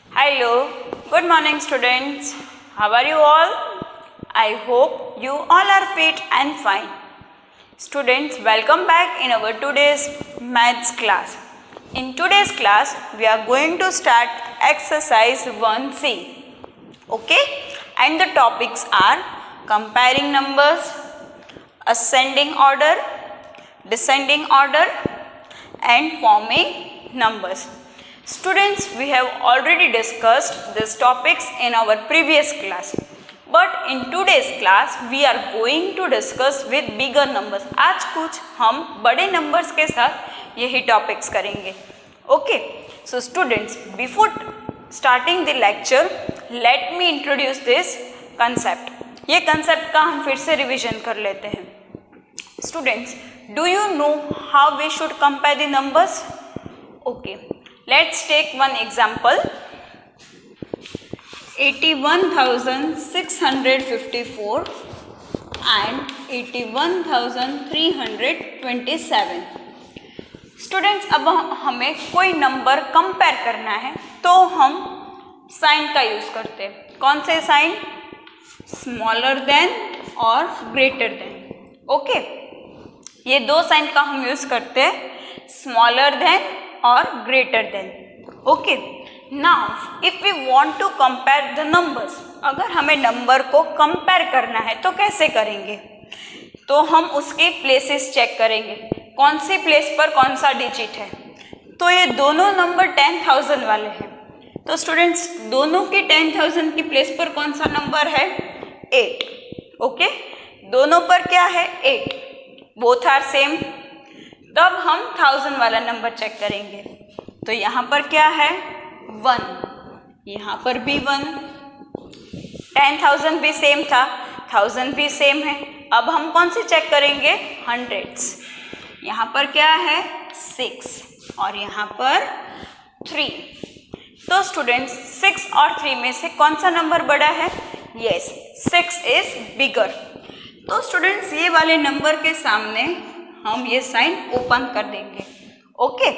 Hello, good morning students. How are you all? I hope you all are fit and fine. Students, welcome back in our today's maths class. In today's class, we are going to start exercise 1C. Okay? And the topics are comparing numbers, ascending order, descending order and forming numbers. Students, we have already discussed these topics in our previous class. But in today's class, we are going to discuss with bigger numbers. आज कुछ हम बड़े numbers के साथ यही topics करेंगे. Okay. So students, before starting the lecture, let me introduce this concept. ये concept का हम फिर से revision कर लेते हैं. Students, do you know how we should compare the numbers? Okay. Let's take one example. 81,654 and 81,327. Students, अब हमें कोई नंबर कंपेयर करना है तो हम साइन का यूज करते हैं. कौन से साइन? स्मॉलर देन और ग्रेटर देन. ओके, ये दो साइन का हम यूज करते हैं, स्मॉलर देन और greater than. Okay, now if we want to compare the numbers, अगर हमें नंबर को कंपेयर करना है तो कैसे करेंगे? तो हम उसके प्लेसेस चेक करेंगे, कौन सी प्लेस पर कौन सा डिजिट है. तो ये दोनों नंबर 10,000 वाले हैं. तो स्टूडेंट्स, दोनों की 10,000 की प्लेस पर कौन सा नंबर है? 8. ओके, दोनों पर क्या है? 8. Both are same. तब हम 1000 वाला नंबर चेक करेंगे. तो यहाँ पर क्या है? 1. यहाँ पर भी 1. 10,000 भी सेम था, 1000 भी सेम है. अब हम कौन से चेक करेंगे? हंड्रेड्स. यहाँ पर क्या है? 6 और यहाँ पर 3. तो स्टूडेंट्स, 6 और 3 में से कौन सा नंबर बड़ा है? Yes, 6 is bigger. तो स्टूडेंट्स, ये वाले नंबर के सामने हम ये साइन ओपन कर देंगे. Okay,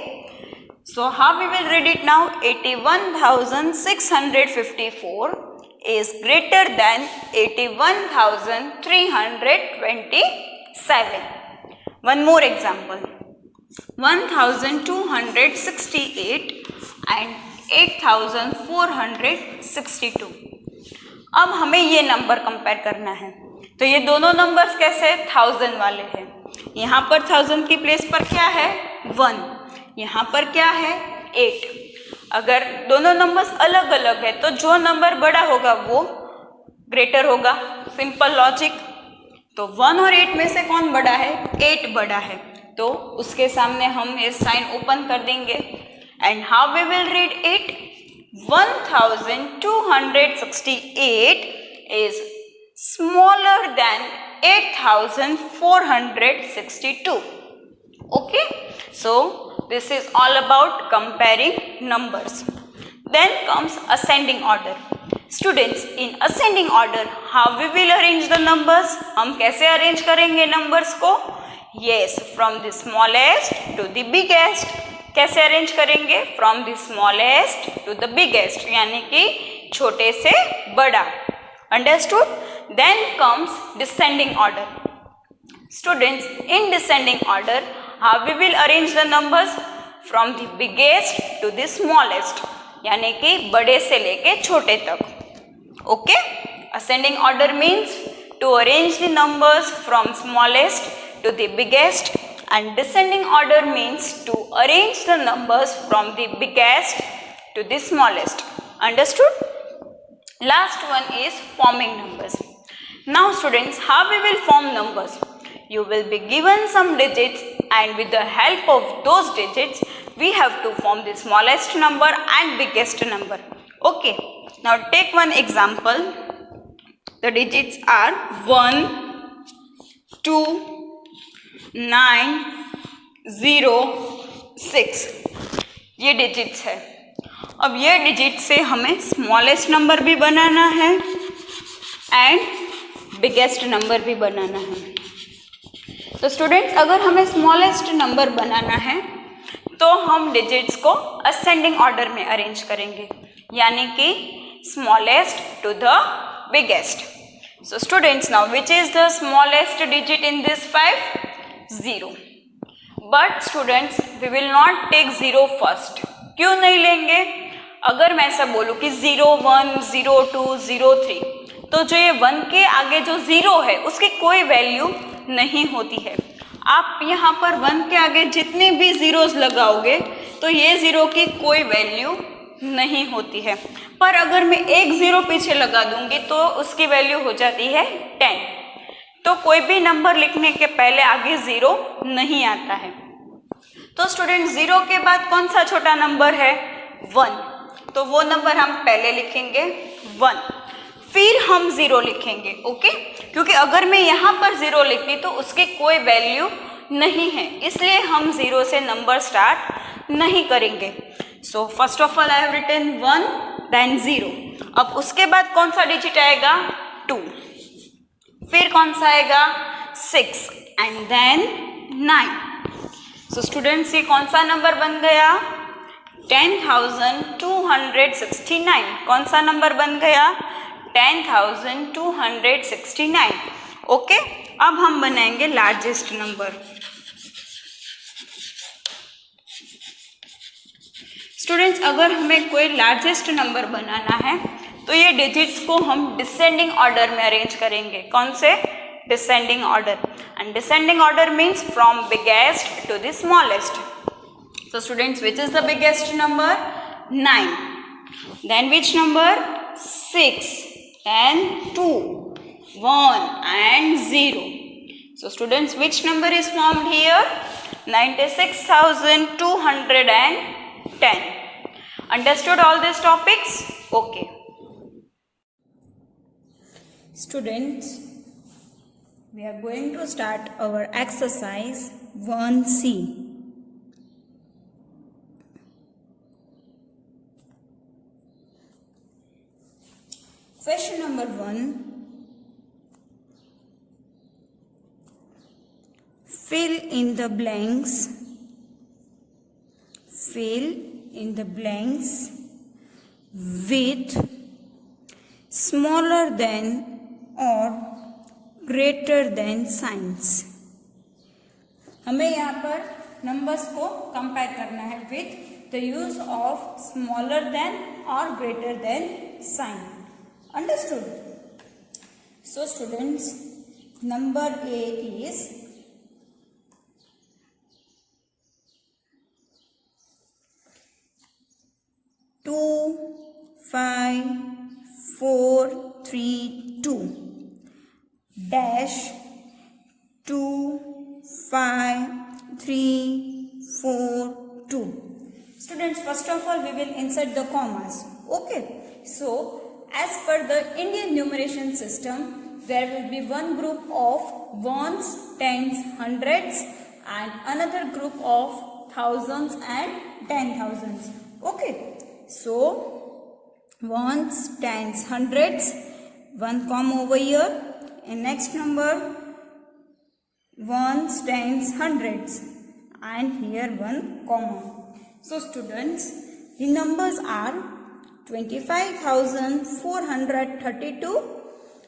so how we will read it now? 81,654 is greater than 81,327. One more example. 1,268 and 8,462. अब हमें ये नंबर कंपेयर करना है. तो ये दोनों नंबर्स कैसे? 1000 वाले हैं. यहाँ पर 1000 की प्लेस पर क्या है? 1. यहाँ पर क्या है? 8. अगर दोनों नंबर्स अलग अलग है तो जो नंबर बड़ा होगा वो ग्रेटर होगा. Simple logic. तो 1 और 8 में से कौन बड़ा है? 8 बड़ा है. तो उसके सामने हम ये साइन ओपन कर देंगे. And how we will read it? 1,268 is smaller than 8,462. Okay, so this is all about comparing numbers. Then comes ascending order. Students, in ascending order, how we will arrange the numbers? हम कैसे arrange करेंगे numbers को? Yes, from the smallest to the biggest. कैसे arrange करेंगे? From the smallest to the biggest, यानी कि छोटे से बड़ा. Understood? Then comes descending order. Students, in descending order, how we will arrange the numbers? From the biggest to the smallest, यानी कि बड़े से लेके छोटे तक. Okay? Ascending order means to arrange the numbers from smallest to the biggest, and descending order means to arrange the numbers from the biggest to the smallest. Understood? Last one is forming numbers. Now students, how we will form numbers? You will be given some digits, and with the help of those digits, we have to form the smallest number and biggest number. Okay, now take one example. The digits are 1, 2, 9, 0, 6. ये digits है. अब ये digit से हमें smallest number भी बनाना है and biggest number भी बनाना है. तो स्टूडेंट्स, अगर हमें स्मॉलेस्ट नंबर बनाना है तो हम डिजिट्स को असेंडिंग ऑर्डर में अरेंज करेंगे. यानी कि smallest to the biggest. So students, now which is the smallest digit in this 5? 0. But students, we will not take 0 first. क्यों नहीं लेंगे? अगर मैं ऐसा बोलूँ कि 0, 1, 0, 2, 0, 3, तो जो ये 1 के आगे जो 0 है उसकी कोई वैल्यू नहीं होती है. आप यहाँ पर 1 के आगे जितने भी ज़ीरोज़ लगाओगे तो ये 0 की कोई वैल्यू नहीं होती है. पर अगर मैं एक 0 पीछे लगा दूंगी तो उसकी वैल्यू हो जाती है 10. तो कोई भी नंबर लिखने के पहले आगे 0 नहीं आता है. तो स्टूडेंट 0 के बाद कौन सा छोटा नंबर है? 1. तो वो नंबर हम पहले लिखेंगे 1, फिर हम 0 लिखेंगे. ओके, क्योंकि अगर मैं यहाँ पर 0 लिखती तो उसकी कोई वैल्यू नहीं है, इसलिए हम 0 से नंबर स्टार्ट नहीं करेंगे. So first of all I have written 1 then 0. अब उसके बाद कौन सा डिजिट आएगा? 2. फिर कौन सा आएगा? 6 एंड देन 9. सो स्टूडेंट्स, ये कौन सा नंबर बन गया? 10,269. कौन सा नंबर बन गया? 10,269. ओके, अब हम बनाएंगे लार्जेस्ट नंबर. स्टूडेंट्स, अगर हमें कोई लार्जेस्ट नंबर बनाना है तो ये डिजिट्स को हम डिसेंडिंग ऑर्डर में अरेंज करेंगे. कौन से? Descending order. And descending order means from biggest to the smallest. So students, which is the biggest number? 9. Then which number? 6. Then 2, 1 and 0. So students, which number is formed here? 96,210. Understood all these topics? Okay. Students, we are going to start our exercise 1C. Question number 1. Fill in the blanks. Fill in the blanks with smaller than or greater than signs. हमें यहाँ पर numbers को compare करना है with the use of smaller than or greater than sign. Understood? So students, number A is 2, 5, 4, 3, 2 dash 2, 5, 3, 4, 2. Students, first of all we will insert the commas. Okay, so as per the Indian numeration system, there will be one group of ones, tens, hundreds and another group of thousands and 10,000s. Okay, so ones, tens, hundreds, one comma over here, and next number ones, tens, hundreds, and here one comma. So students, the numbers are 25,432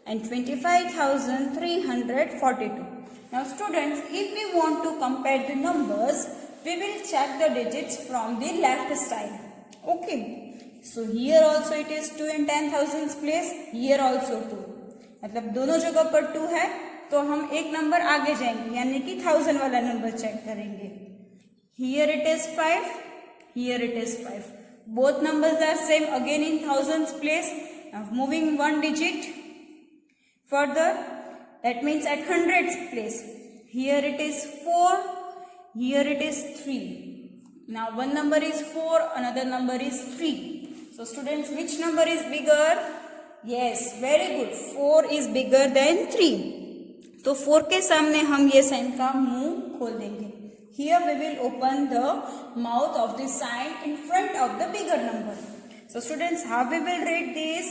and 25,342. Now students, if we want to compare the numbers, we will check the digits from the left side. Okay, so here also it is 2 in 10,000s place, here also 2. मतलब दोनों जगह पर 2 है तो हम एक number आगे जाएंगे, यानी कि 1000 वाला नंबर चेक करेंगे. Here it is 5, here it is 5. Both numbers are same, again in thousands place. Now moving one digit further, that means at hundreds place. Here it is 4, here it is 3. Now one number is 4, another number is 3. So students, which number is bigger? Yes, very good. 4 is bigger than 3. तो 4 के सामने हम ये sign का मुंह खोल देंगे. Here we will open the mouth of the sign in front of the bigger number. So students, how we will read this?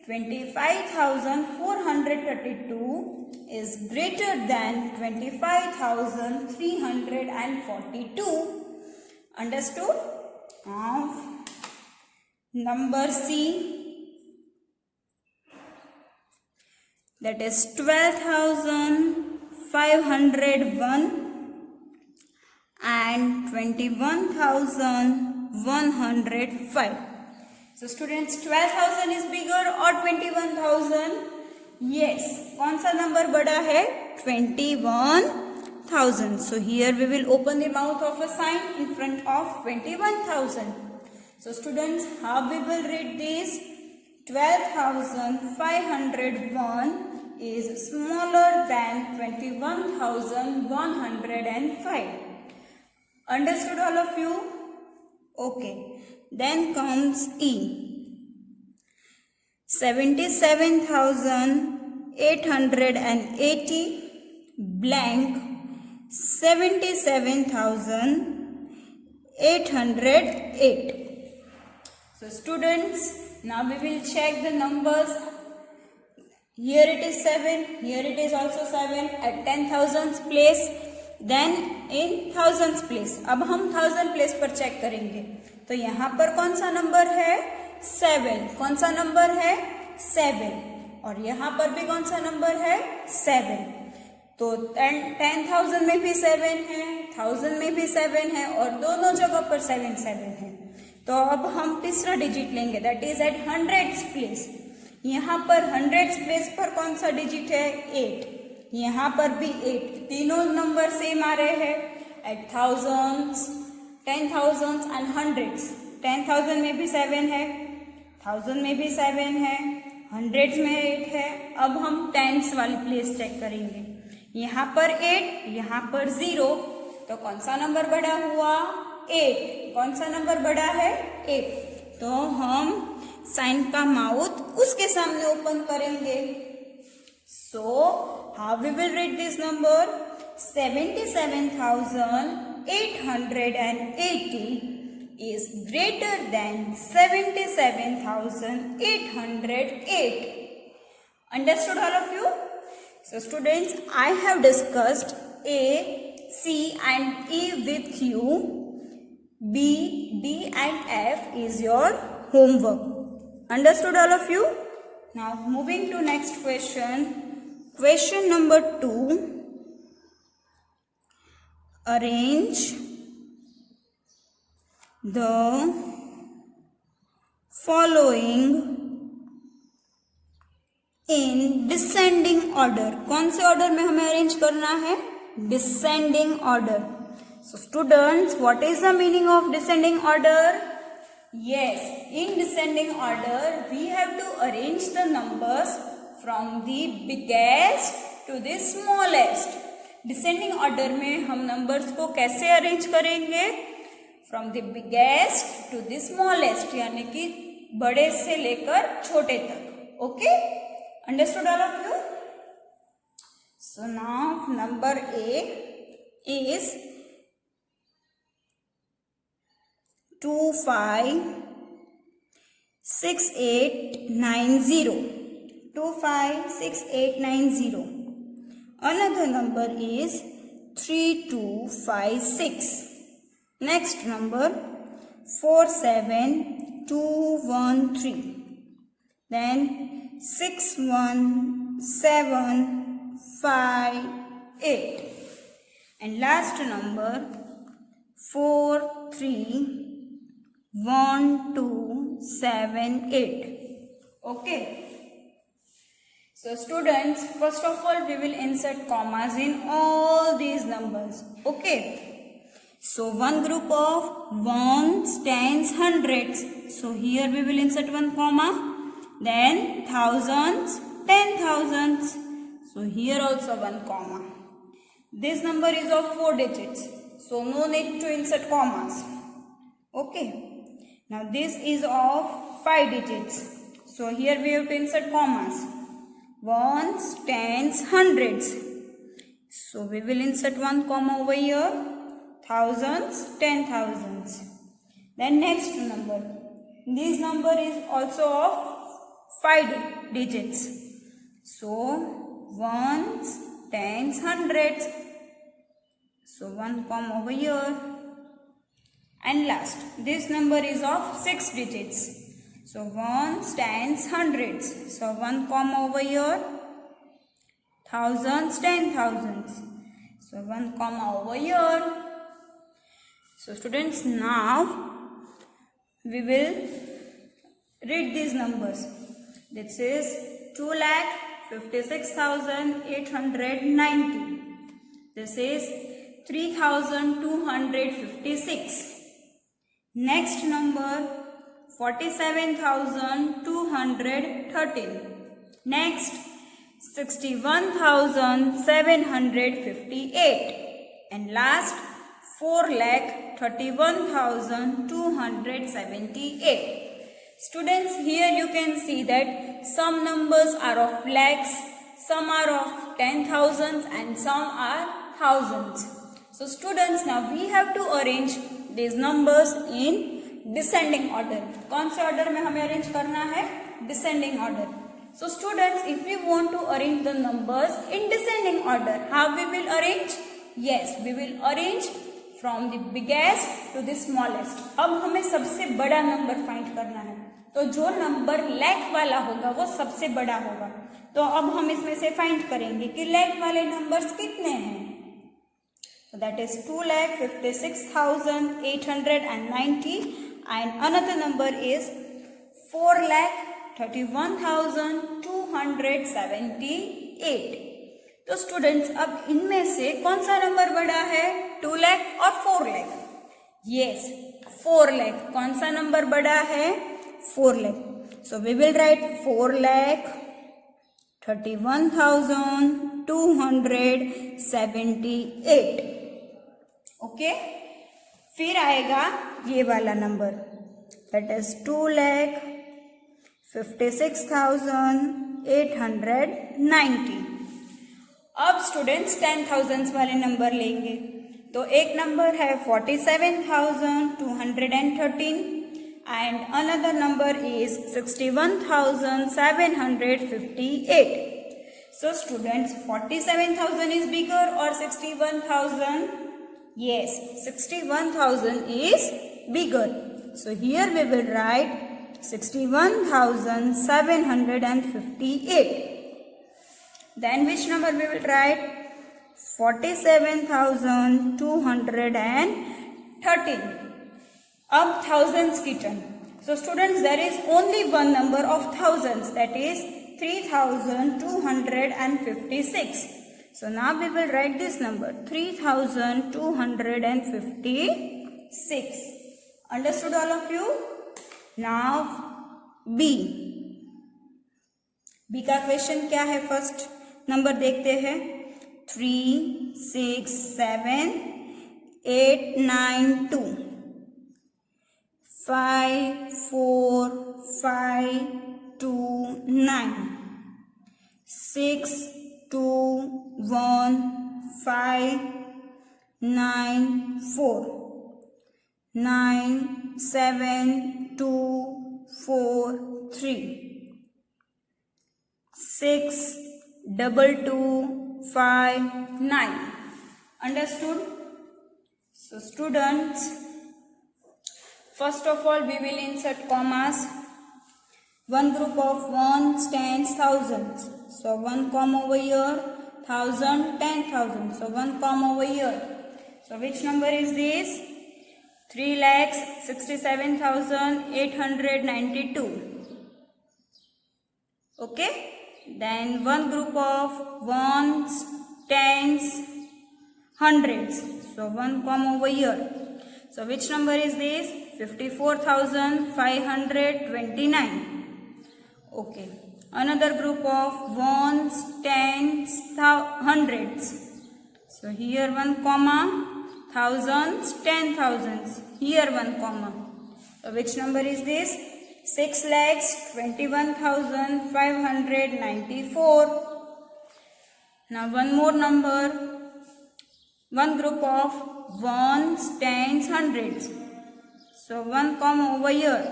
25,432 is greater than 25,342. Understood? Now number C, that is 12,501 and 21,105. So students, 12,000 is bigger or 21,000? Yes. कौन सा number बड़ा है? 21,000. So here we will open the mouth of a sign in front of 21,000. So students, how we will read this? 12,501 is smaller than 21,105. Understood all of you? Okay. Then comes E. 77,880 blank 77,808. So students, now we will check the numbers. Here it is 7, here it is also 7 at 10,000 place, then in thousands place. अब हम 1000 place पर check करेंगे. तो यहाँ पर कौन सा number है? 7. कौन सा नंबर है? 7. और यहाँ पर भी कौन सा नंबर है? 7. तो 10,000 में भी 7 है, 1000 में भी 7 है और दोनों जगह पर 7 है. तो अब हम तीसरा डिजिट लेंगे, that is at hundreds place. यहाँ पर हंड्रेड्स प्लेस पर कौन सा डिजिट है? 8. यहाँ पर भी 8. तीनों नंबर सेम आ रहे हैं एट थाउजेंड्स, 10,000 एंड हंड्रेड्स. 10,000 में भी 7 है, 1000 में भी 7 है, हंड्रेड्स में 8 है. अब हम टेंस वाली प्लेस चेक करेंगे. यहाँ पर 8, यहाँ पर 0. तो कौन सा नंबर बड़ा हुआ? 8. कौन सा नंबर बड़ा है? 8. तो हम साइन का माउथ उसके सामने ओपन करेंगे. So how we will read this number? 77,880 is greater than 77,808. Understood all of you? So students, I have discussed A, C and E with you. B, D and F is your homework. Understood all of you? Now moving to next question. Question number 2. Arrange the following in descending order. कौन से order में हमें arrange करना है? Descending order. So students, what is the meaning of descending order? Yes, in descending order we have to arrange the numbers from the biggest to the smallest. Descending order में हम numbers को कैसे arrange करेंगे? From the biggest to the smallest, यानी कि बड़े से लेकर छोटे तक. Okay? Understood all of you? So now number A is 256890. 256890. Another number is 3256. Next number 47213. Then 61758. And last number 431278. Okay. So students, first of all we will insert commas in all these numbers. Okay. So one group of ones, tens, hundreds. So here we will insert one comma. Then thousands, 10,000s. So here also one comma. This number is of 4 digits. So no need to insert commas. Okay. Now this is of 5 digits. So here we have to insert commas. Ones, tens, hundreds. So we will insert one comma over here. Thousands, 10,000s. Then next number. This number is also of 5 digits. So ones, tens, hundreds. So one comma over here. And last, this number is of 6 digits. So ones, tens, hundreds. So 1 comma over here. Thousands, 10,000s. So 1 comma over here. So students, now we will read these numbers. This is 2,56,890. This is 3,256. Next number 47,213. Next 61,758. And last 4,31,278. Students, here you can see that some numbers are of lakhs, some are of 10,000s and some are thousands. So students, now we have to arrange these numbers in descending order. कौन से order में हमें arrange करना है? Descending order. So students, if we want to arrange the numbers in descending order, how we will arrange? Yes, we will arrange from the biggest to the smallest. अब हमें सबसे बड़ा नंबर फाइंड करना है, तो जो नंबर लाख वाला होगा वो सबसे बड़ा होगा. तो अब हम इसमें से फाइंड करेंगे कि लाख वाले नंबर्स कितने हैं. So that is 2,56,890 and another number is 4,31,278. तो स्टूडेंट्स, अब इनमें से कौन सा नंबर बड़ा है? 2 लाख और 4 लाख. यस, 4 लाख. कौन सा नंबर बड़ा है? 4 lakh. So we will write 4,31,278. Okay, फिर आएगा ये वाला नंबर, दैट इज 2,56,890. अब स्टूडेंट्स 10,000 वाले नंबर लेंगे. तो एक नंबर है 47,213 and another number is 61,758. So students, 47,000 is bigger or 61,000? Yes, 61,000 is bigger. So here we will write 61,758. Then which number we will write? 47,213. अब thousands की turn. So students, there is only one number of thousands, that is 3,256. So now we will write this number 3,256. Understood all of you? Now B. B का question क्या है? First number देखते हैं. 3,6,7,8,9,2. 5,4,5,2,9. 6,2,1,5,9,4. 9,7,2,4,3. 6,2,2,5,9. Understood? So students, first of all we will insert commas. One group of ones, tens, thousands. So 1 comma over here, 1,000, 10,000. So 1 comma over here. So which number is this? 3,67,892. Okay. Then one group of ones, tens, hundreds. So 1 comma over here. So which number is this? 54,529. Okay. Another group of ones, tens, hundreds. So here 1 comma, thousands, 10,000s. Here 1 comma. So which number is this? 6,21,594. Now one more number. One group of ones, tens, hundreds. So 1 comma over here.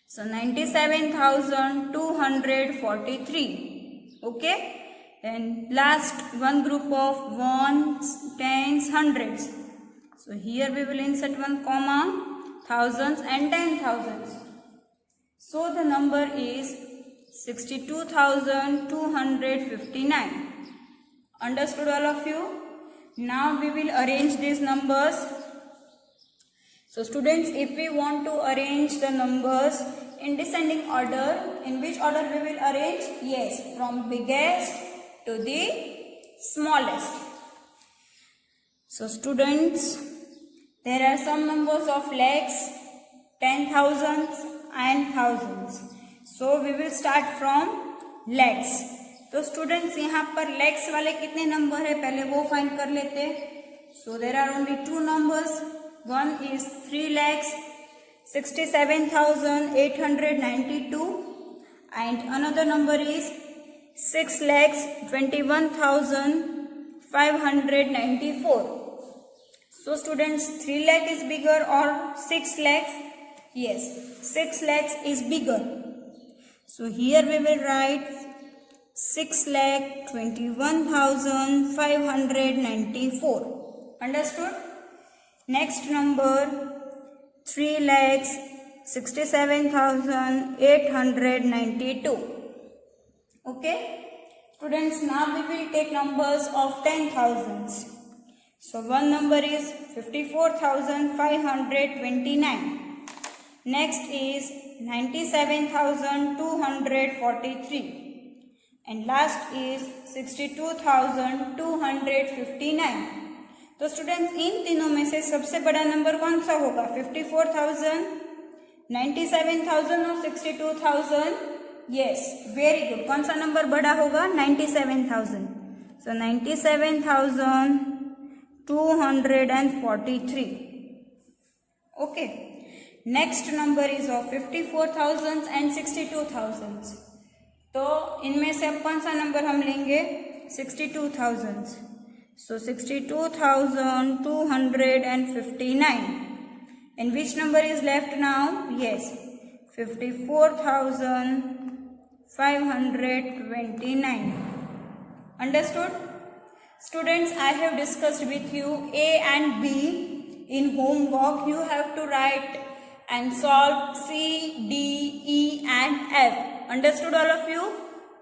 So 97,243. Okay. Then last one group of ones, tens, hundreds. So here we will insert 1 comma, thousands and 10,000s. So the number is 62,259. Understood all of you? Now we will arrange these numbers. So students, if we want to arrange the numbers in descending order, in which order we will arrange? Yes, from biggest to the smallest. So students, there are some numbers of lakhs, 10,000s and thousands. So we will start from lakhs. तो students यहाँ पर लैक्स वाले कितने number है पहले वो find कर लेते हैं. So there are only two numbers. One is 3,67,892 and another number is 6,21,594. So students, 3 lakh is bigger or 6 lakhs? Yes, 6 lakhs is bigger. So here we will write 6,21,594. Understood? Next number 3,67,892. Okay? Students, now we will take numbers of 10,000s. So one number is 54,529. Next is 97,243. And last is 62,259. तो students in तीनों में से सबसे बड़ा number कौन सा होगा? 54,000, 97,000 और 62,000. Yes, very good. कौन सा नंबर बड़ा होगा? 97,000. सो 97,243. Okay. Next number is of 54,000 and 62,000. तो इनमें से अब कौन सा नंबर हम लेंगे? 62,000. So 62,259. And which number is left now? Yes, 54,529. Understood? Students, I have discussed with you A and B. In homework, you have to write and solve C, D, E and F. Understood all of you?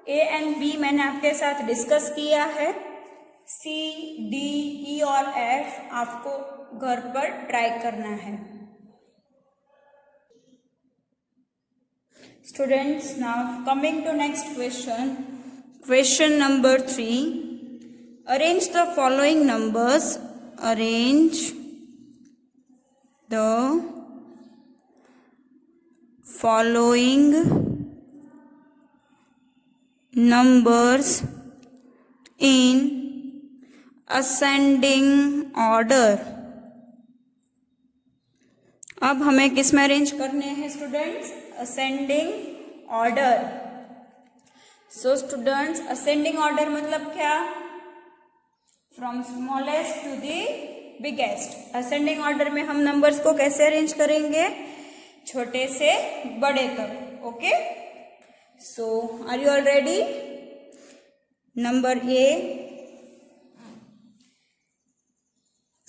A and B मैंने आपके साथ discuss किया है. C, D, E और F आपको घर पर try करना है. Students, now coming to next question. Question number 3. Arrange the following numbers. Arrange the following numbers in ascending order. अब हमें किस में अरेंज करने हैं students? Ascending order. So students, ascending order मतलब क्या? From smallest to the biggest. Ascending order में हम नंबर्स को कैसे अरेंज करेंगे? छोटे से बड़े तक. Okay. So are you all ready? Number A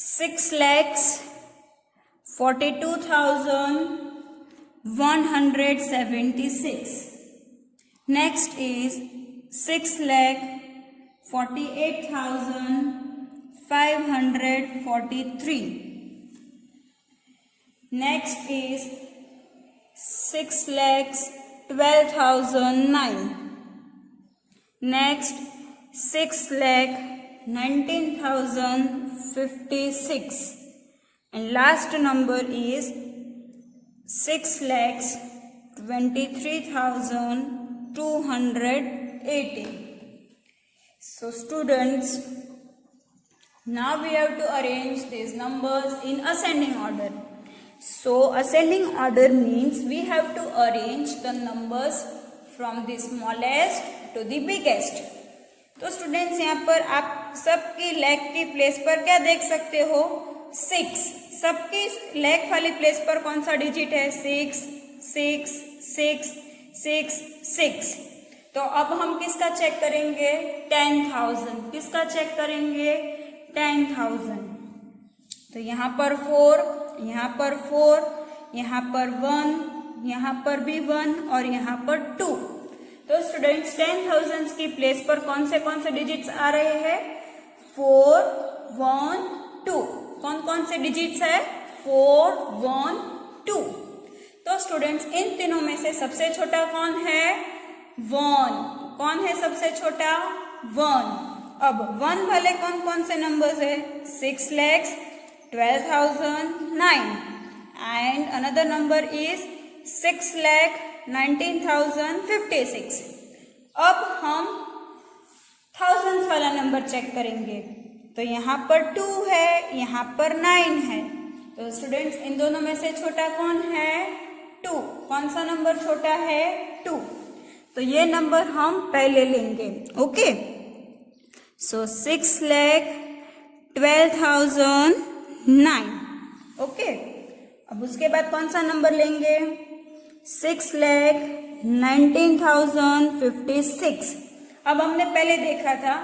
6,42,176. Next is 6,48,543. Next is 6,12,009. Next 6,19,056. And last number is 6,23,280. So students, now we have to arrange these numbers in ascending order. So ascending order means we have to arrange the numbers from the smallest to the biggest. तो students यहाँ पर आप सबकी लैख की place पर क्या देख सकते हो? 6. सबकी लैख वाली प्लेस पर कौन सा डिजिट है? 6, 6, 6, 6, 6. तो अब हम किसका चेक करेंगे? 10,000. किसका चेक करेंगे? 10,000. तो यहाँ पर 4, यहाँ पर 4, यहाँ पर 1, यहाँ पर भी 1 और यहाँ पर 2। तो स्टूडेंट्स 10,000 की प्लेस पर कौन से डिजिट्स आ रहे हैं? 4, 1, 2। कौन से डिजिट्स है? 4, 1, 2। तो स्टूडेंट्स इन तीनों में से सबसे छोटा कौन है? 1। कौन है सबसे छोटा? 1। अब 1 वाले कौन से नंबर्स है? 6,12,009 एंड अनदर नंबर इज 6,19,056। अब हम थाउजेंड्स वाला नंबर चेक करेंगे। तो यहाँ पर 2 है, यहाँ पर 9 है। तो स्टूडेंट्स इन दोनों में से छोटा कौन है? 2। कौन सा नंबर छोटा है? 2। तो ये नंबर हम पहले लेंगे। ओके, सो 6,12,009। ओके, अब उसके बाद कौन सा नंबर लेंगे? 6,19,056। अब हमने पहले देखा था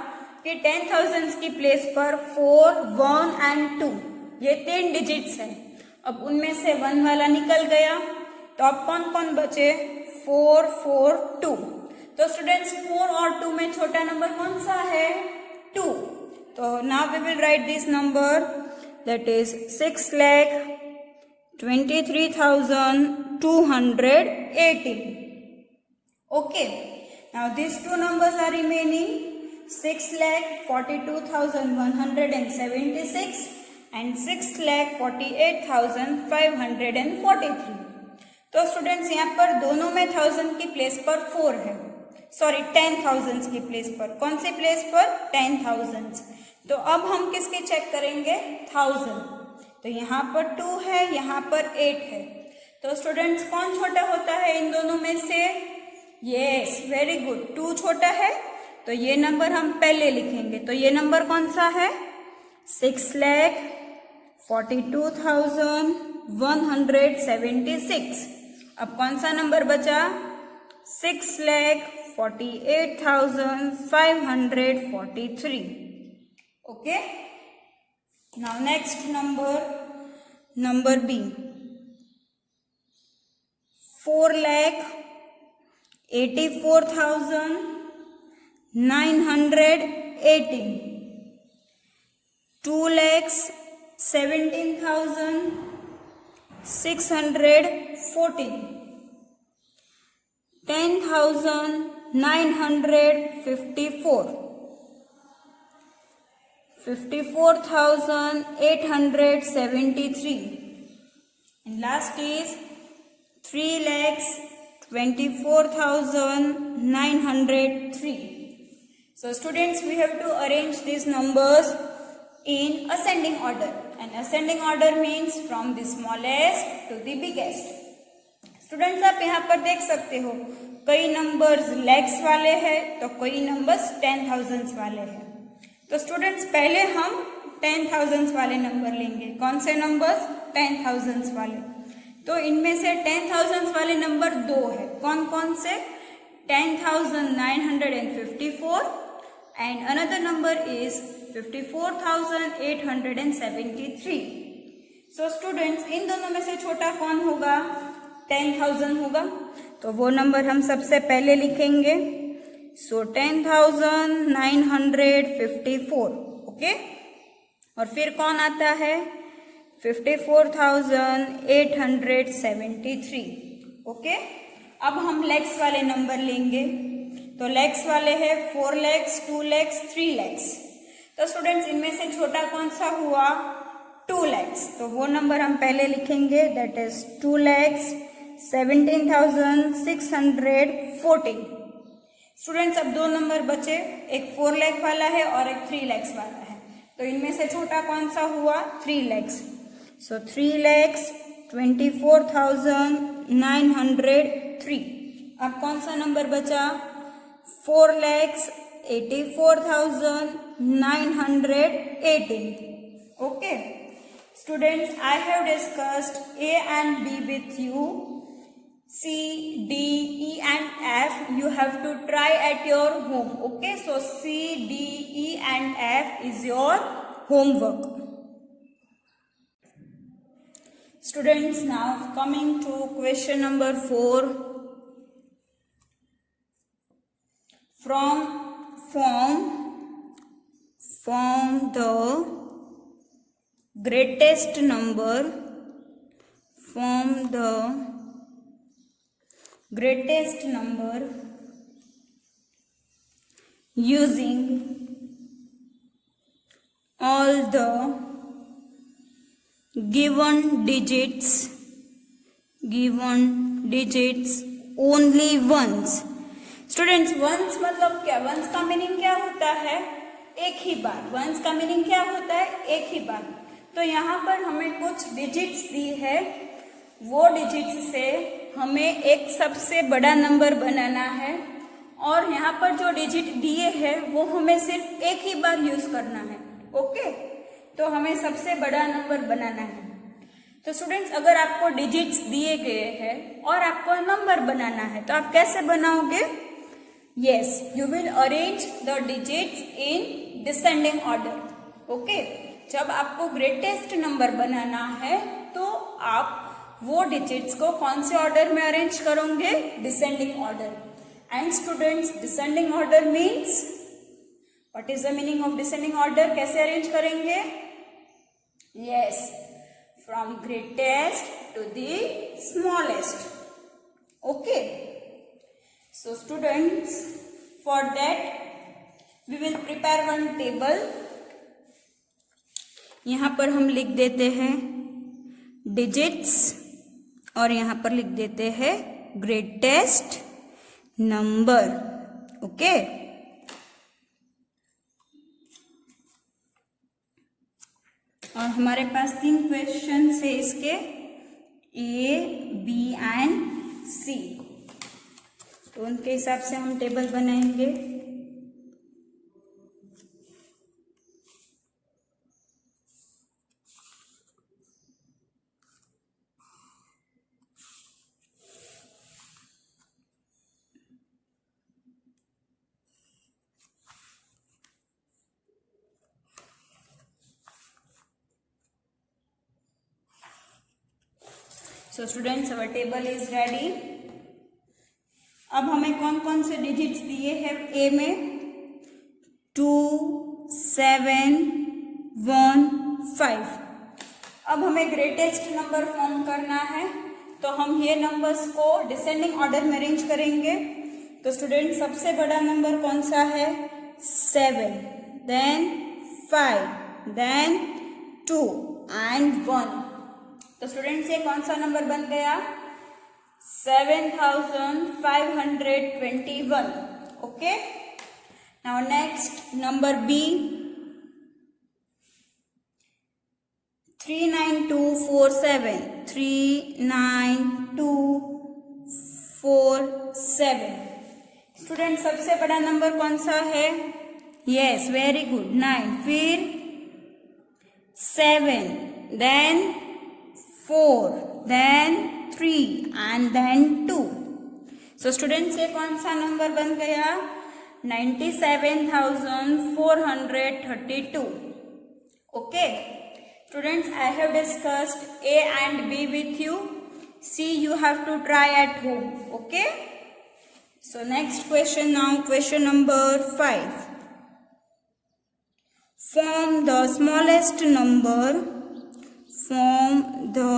कि 10,000 की प्लेस पर 4, 1 एंड 2 ये 3 डिजिट्स हैं। अब उनमें से 1 वाला निकल गया, तो अब कौन बचे? 4, 4, 2। तो स्टूडेंट्स 4 और 2 में छोटा नंबर कौन सा है? 2। तो now we will write this number, that is 6,23,218. Okay, now these two numbers are remaining, 6,42,176 and 6,48,543. तो स्टूडेंट्स यहाँ पर दोनों में 1000 की प्लेस पर 4 है, सॉरी 10,000 की प्लेस पर। कौन सी प्लेस पर? 10,000। तो अब हम किसकी चेक करेंगे? 1000। तो यहाँ पर 2 है, यहाँ पर 8 है। तो स्टूडेंट्स कौन छोटा होता है इन दोनों में से? यस, वेरी गुड, 2 छोटा है। तो ये नंबर हम पहले लिखेंगे। तो ये नंबर कौन सा है? 6,42,176। अब कौन सा नंबर बचा? 6,48,543. Okay, now next number B, 4,84,918, 2,17,614, 10,954, 54,873, and last is 3,24,903. So students, we have to arrange these numbers in ascending order, and ascending order means from the smallest to the biggest. Students आप यहाँ पर देख सकते हो, कई numbers lakhs वाले हैं तो कई नंबर्स 10,000 वाले हैं। तो स्टूडेंट्स पहले हम 10,000 वाले नंबर लेंगे। कौन से नंबर्स? 10,000 वाले। तो इनमें से 10,000 वाले नंबर 2 है। कौन से? 10,954 and another number is 54,873. So students in दोनों में से छोटा कौन होगा? 10,000 होगा। तो वो नंबर हम सबसे पहले लिखेंगे। सो 10,954. ओके, और फिर कौन आता है? 54,873. ओके, अब हम लैक्स वाले नंबर लेंगे। तो लैक्स वाले हैं 4 lakhs, 2 lakhs, 3 lakhs. तो स्टूडेंट्स इनमें से छोटा कौन सा हुआ? 2 lakhs. तो वो नंबर हम पहले लिखेंगे, दैट इज 2,17,614. स्टूडेंट्स अब 2 नंबर बचे, एक 4 lakh वाला है और एक 3 lakhs वाला है। तो इनमें से छोटा कौन सा हुआ? 3 lakhs. सो 3,24,903. अब कौन सा नंबर बचा? 4,84,918. Okay students, I have discussed A and B with you. C, D, E and F you have to try at your home. Okay, so C, D, E and F is your homework. Students, now coming to question number 4. Form the greatest number. Form the greatest number using all the given digits only once. Students, once मतलब क्या? Once का meaning क्या होता है? एक ही बार. Once का meaning क्या होता है? एक ही बार. तो यहाँ पर हमें कुछ डिजिट्स दी है, वो डिजिट्स से हमें एक सबसे बड़ा नंबर बनाना है और यहाँ पर जो डिजिट दिए हैं वो हमें सिर्फ एक ही बार यूज करना है. ओके, तो हमें सबसे बड़ा नंबर बनाना है. तो स्टूडेंट्स, अगर आपको डिजिट्स दिए गए हैं और आपको नंबर बनाना है तो आप कैसे बनाओगे? Yes, you will arrange the digits in descending order. Okay, जब आपको ग्रेटेस्ट नंबर बनाना है तो आप वो डिजिट्स को कौन से ऑर्डर में अरेंज करोगे? Descending order. And students, descending order means, what is the meaning of descending order? कैसे अरेंज करेंगे? Yes, from greatest to the smallest. Okay, so students, for that we will prepare one table. यहाँ पर हम लिख देते हैं digits और यहाँ पर लिख देते हैं ग्रेटेस्ट नंबर. ओके, और हमारे पास 3 क्वेश्चन है इसके, A, B एंड C. तो उनके हिसाब से हम टेबल बनाएंगे. So students, our table is ready. अब हमें कौन कौन से डिजिट्स दिए हैं? ए में 2, 7, 1, 5. अब हमें ग्रेटेस्ट नंबर फॉर्म करना है तो हम ये नंबर्स को डिसेंडिंग ऑर्डर में अरेंज करेंगे. तो स्टूडेंट, सबसे बड़ा नंबर कौन सा है? 7, देन 5, देन 2 एंड 1. तो स्टूडेंट्स, ये कौन सा नंबर बन गया? 7521. Okay, now next number B, 39247. 39247. Student, सबसे बड़ा नंबर कौन सा है? Yes, very good, 9. फिर 7, then 4, then 3 and then 2. So students, ये कौन सा नंबर बन गया? 97,432. Okay, students, I have discussed A and B with you. C you have to try at home. Okay, so next question now, question number 5. Form the smallest number. Form the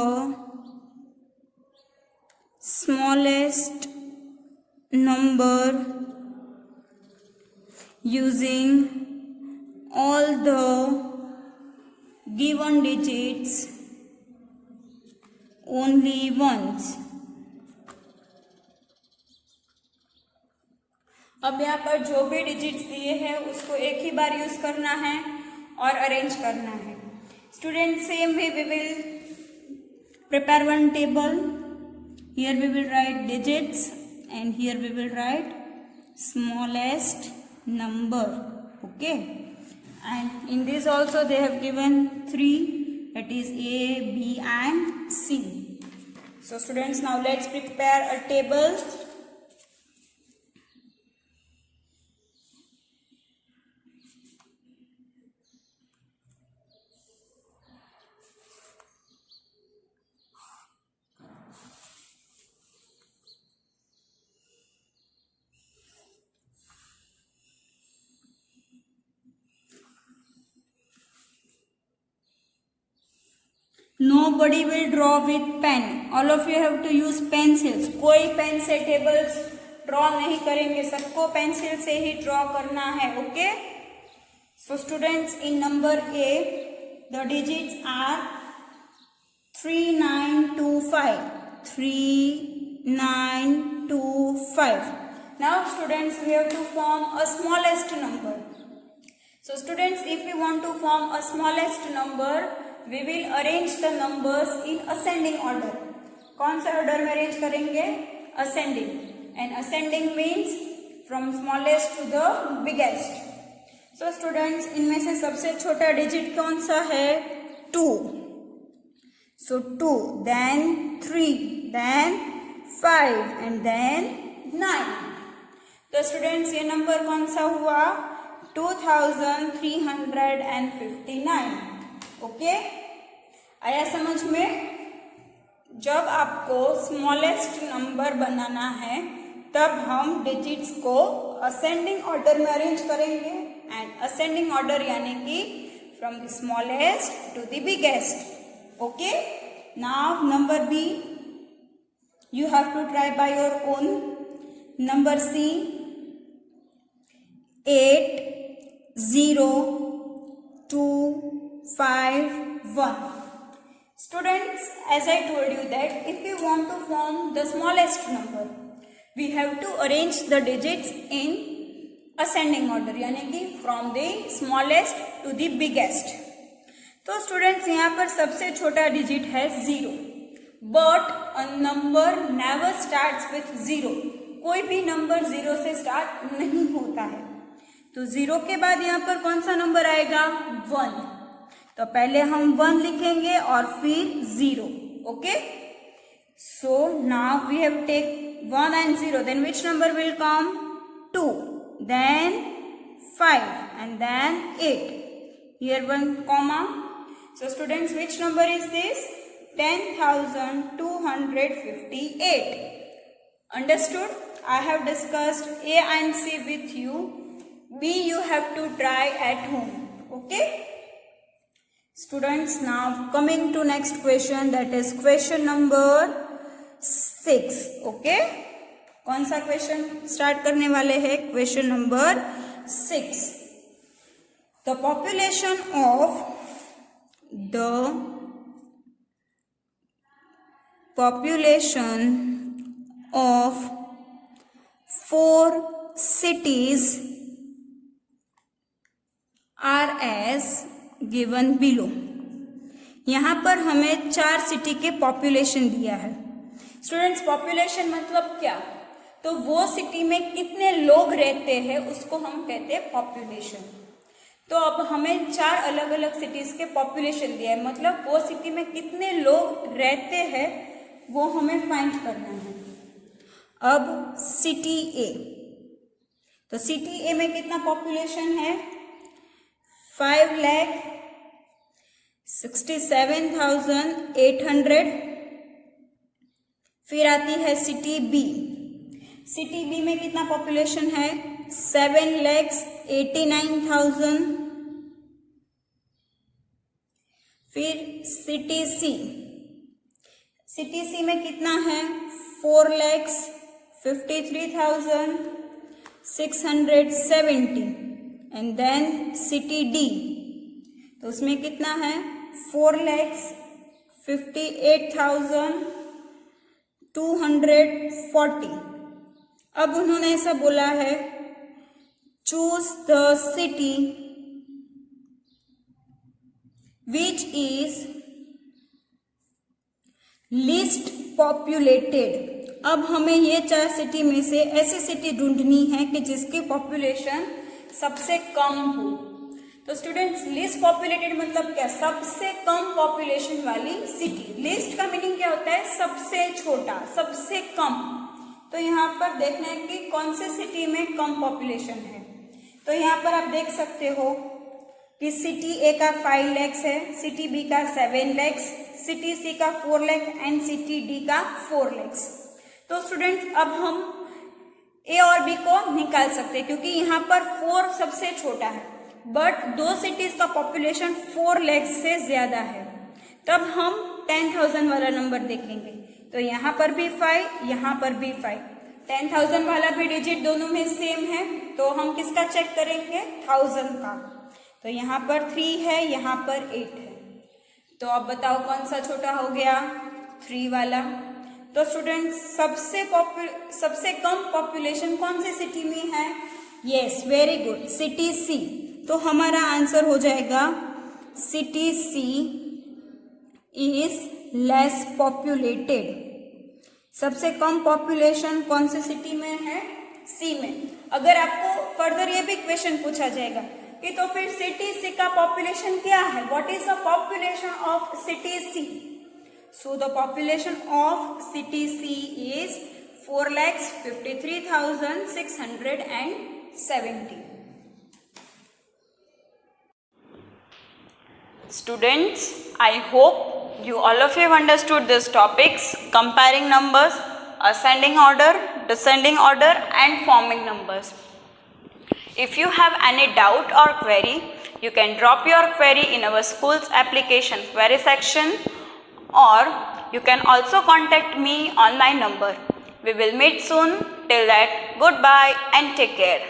smallest number using all the given digits only once. अब यहाँ पर जो भी digits दिए हैं उसको एक ही बार use करना है और अरेंज करना है. Student, same way we will prepare one table. Here we will write digits and here we will write smallest number. Okay, and in this also they have given 3, that is A, B and C. So students, now let's prepare a table. Nobody will draw with pen. All of you have to use pencils. कोई pen से tables draw नहीं करेंगे, सबको pencil से ही draw करना है. Okay. So students, in number A, the digits are 3925. 3925. Now students, we have to form a smallest number. So students, if we want to form a smallest number, we will arrange the numbers in ascending order. कौन से order में arrange करेंगे? Ascending. And ascending means from smallest to the biggest. So students, इनमें से सबसे छोटा digit कौन सा है? 2. So 2, then 3, then 5 and then 9. तो students, ये number कौन सा हुआ? 2359. ओके. आया समझ में? जब आपको स्मॉलेस्ट नंबर बनाना है तब हम डिजिट्स को असेंडिंग ऑर्डर में अरेंज करेंगे. एंड असेंडिंग ऑर्डर यानी कि from the smallest to the biggest. Okay. Now number B, you have to try by your own. Number C, 80251. Students, as I told you that if we want to form the smallest number, we have to arrange the digits in ascending order, यानी कि from the smallest to the biggest. तो students, यहाँ पर सबसे छोटा digit है 0. But a number never starts with 0. कोई भी नंबर 0 से स्टार्ट नहीं होता है. तो 0 के बाद यहाँ पर कौन सा नंबर आएगा? 1. तो पहले हम 1 लिखेंगे और फिर 0. Okay. So now we have take 1 and 0. Then which number will come? 2, then 5 and then 8. Here 1 comma. So students, which number is this? 10,258. Understood? I have discussed A and C with you. B you have to try at home. Okay? Students, now coming to next question, that is question number 6. Okay? कौन सा question start करने वाले हैं? Question number 6. The population of four cities are as given below. यहाँ पर हमें 4 city के population दिया है. स्टूडेंट्स, पॉपुलेशन मतलब क्या? तो वो सिटी में कितने लोग रहते हैं उसको हम कहते हैं पॉपुलेशन. तो अब हमें 4 अलग अलग सिटीज के पॉपुलेशन दिया है, मतलब वो सिटी में कितने लोग रहते हैं वो हमें फाइंड करना है. अब सिटी ए, तो सिटी ए में कितना पॉपुलेशन है? 5,67,800. फिर आती है सिटी बी. सिटी बी में कितना पॉपुलेशन है? 7,89,000. फिर सिटी सी. सिटी सी में कितना है? 4,53,670. एंड देन सिटी डी, तो उसमें कितना है? 4,58,240. अब उन्होंने ऐसा बोला है, choose the city which is least populated. अब हमें ये 4 सिटी में से ऐसी सिटी ढूंढनी है कि जिसकी पॉपुलेशन सबसे कम हो. तो स्टूडेंट्स, लीस्ट पॉपुलेटेड मतलब क्या? सबसे कम पॉपुलेशन वाली सिटी. लीस्ट का मीनिंग क्या होता है? सबसे छोटा, सबसे कम. तो यहाँ पर देखना है कि कौन से सिटी में कम पॉपुलेशन है. तो यहाँ पर आप देख सकते हो कि सिटी ए का 5 लाख है, सिटी बी का 7 लाख, सिटी सी का 4 लाख एंड सिटी डी का 4 लाख. तो स्टूडेंट्स, अब हम ए और बी को निकाल सकते हैं क्योंकि यहाँ पर 4 सबसे छोटा है, बट 2 सिटीज का पॉपुलेशन 4 लाख से ज्यादा है. तब हम 10,000 वाला नंबर देखेंगे। तो यहाँ पर भी 5, यहाँ पर भी 5, 10,000 वाला भी डिजिट दोनों में सेम है, तो हम किसका चेक करेंगे? 1000 का। तो यहाँ पर 3 है, यहाँ पर 8 है। तो अब बताओ कौन सा छोटा हो गया? 3 वाला। तो स्टूडेंट्स सबसे कम पॉपुलेशन कौन सी सिटी में है? Yes, very good, city C. तो हमारा आंसर हो जाएगा city C is less populated. सबसे कम पॉपुलेशन कौन सी सिटी में है? सी में। अगर आपको फर्दर ये भी क्वेश्चन पूछा जाएगा कि तो फिर सिटी सी का पॉपुलेशन क्या है? What is the population of city C? So the population of city C is 4,53,670. Students, I hope you all of you have understood these topics: comparing numbers, ascending order, descending order, and forming numbers. If you have any doubt or query, you can drop your query in our school's application query section, or you can also contact me on my number. We will meet soon. Till that, goodbye and take care.